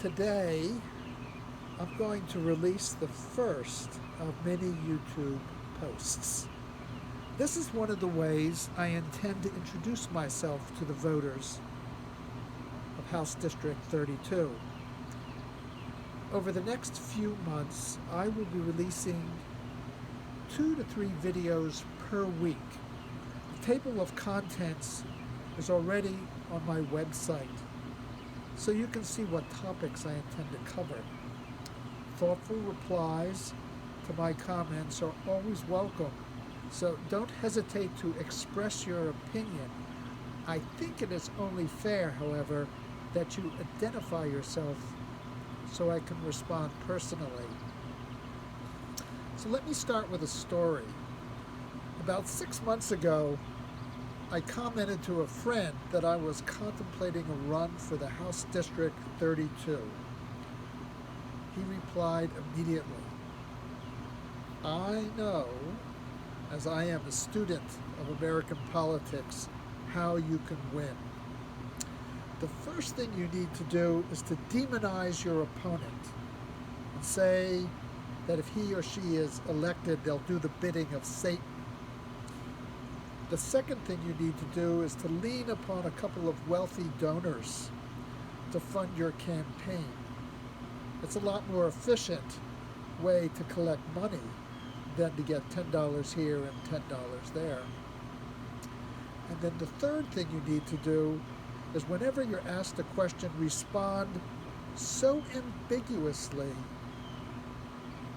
Today, I'm going to release the first of many YouTube posts. This is one of the ways I intend to introduce myself to the voters of House District 32. Over the next few months, I will be releasing 2 to 3 videos per week. The table of contents is already on my website, so you can see what topics I intend to cover. Thoughtful replies to my comments are always welcome, so don't hesitate to express your opinion. I think it is only fair, however, that you identify yourself so I can respond personally. So let me start with a story. About 6 months ago, I commented to a friend that I was contemplating a run for the House District 32. He replied immediately, "I know, as I am a student of American politics, how you can win. The first thing you need to do is to demonize your opponent and say that if he or she is elected, they'll do the bidding of Satan. The second thing you need to do is to lean upon a couple of wealthy donors to fund your campaign. It's a lot more efficient way to collect money than to get $10 here and $10 there. And then the third thing you need to do is whenever you're asked a question, respond so ambiguously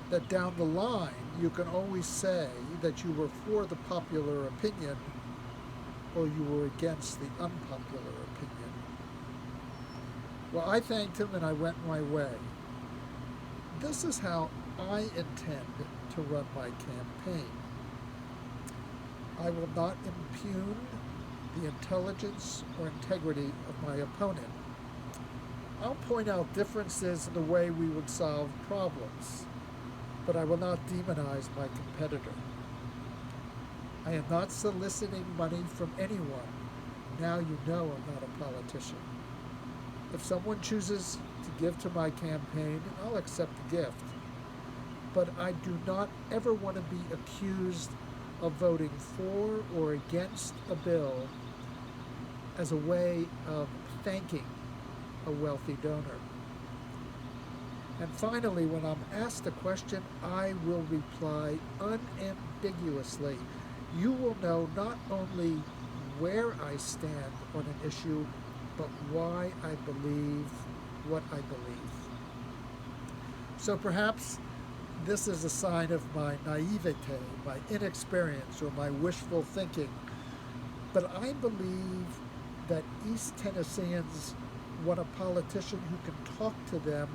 that down the line you can always say that you were for the popular opinion or you were against the unpopular opinion." Well, I thanked him and I went my way. This is how I intend to run my campaign. I will not impugn the intelligence or integrity of my opponent. I'll point out differences in the way we would solve problems, but I will not demonize my competitor. I am not soliciting money from anyone. Now you know I'm not a politician. If someone chooses to give to my campaign, I'll accept the gift. But I do not ever want to be accused of voting for or against a bill as a way of thanking a wealthy donor. And finally, when I'm asked a question, I will reply unambiguously. You will know not only where I stand on an issue, but why I believe what I believe. So perhaps this is a sign of my naivete, my inexperience, or my wishful thinking, but I believe that East Tennesseans want a politician who can talk to them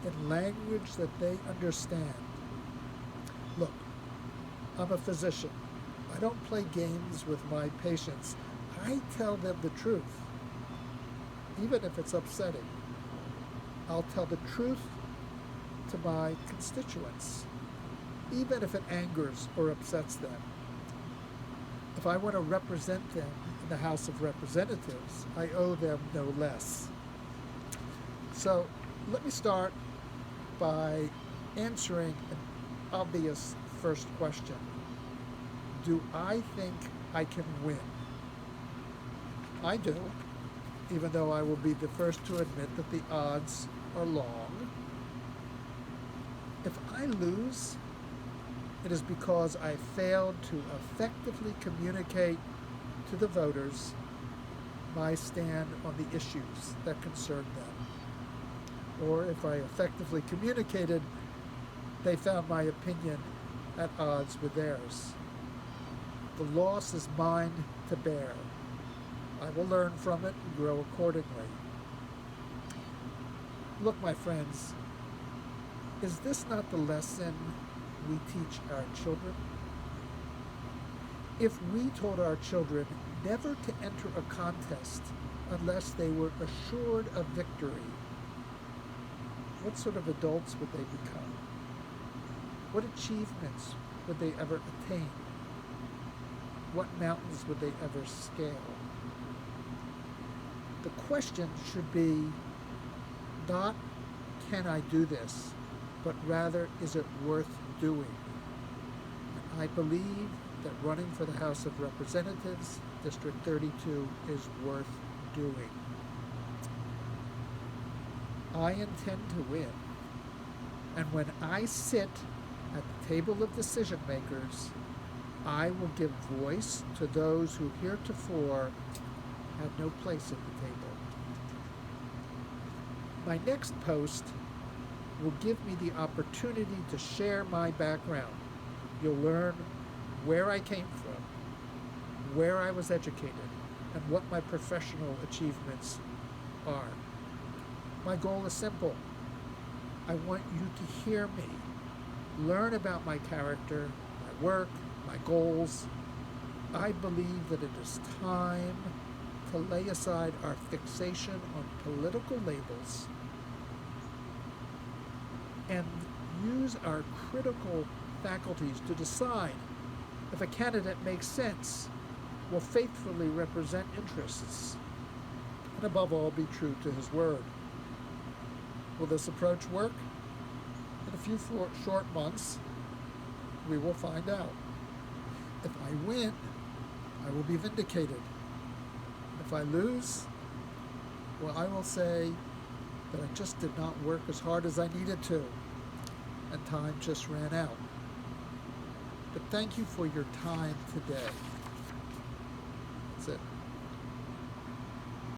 in language that they understand. Look, I'm a physician. I don't play games with my patients. I tell them the truth, even if it's upsetting. I'll tell the truth to my constituents, even if it angers or upsets them. If I want to represent them in the House of Representatives, I owe them no less. So let me start by answering an obvious first question. Do I think I can win? I do, even though I will be the first to admit that the odds are long. If I lose, it is because I failed to effectively communicate to the voters my stand on the issues that concern them. Or if I effectively communicated, they found my opinion at odds with theirs. The loss is mine to bear. I will learn from it and grow accordingly. Look, my friends, is this not the lesson we teach our children? If we taught our children never to enter a contest unless they were assured of victory, what sort of adults would they become? What achievements would they ever attain? What mountains would they ever scale? The question should be not can I do this, but rather, is it worth doing? And I believe that running for the House of Representatives, District 32, is worth doing. I intend to win. And when I sit at the table of decision makers, I will give voice to those who heretofore had no place at the table. My next post will give me the opportunity to share my background. You'll learn where I came from, where I was educated, and what my professional achievements are. My goal is simple. I want you to hear me, learn about my character, my work, my goals. I believe that it is time to lay aside our fixation on political labels and use our critical faculties to decide if a candidate makes sense, will faithfully represent interests, and above all be true to his word. Will this approach work? In a few short months, we will find out. If I win, I will be vindicated. If I lose, well, I will say that I just did not work as hard as I needed to, and time just ran out. But thank you for your time today.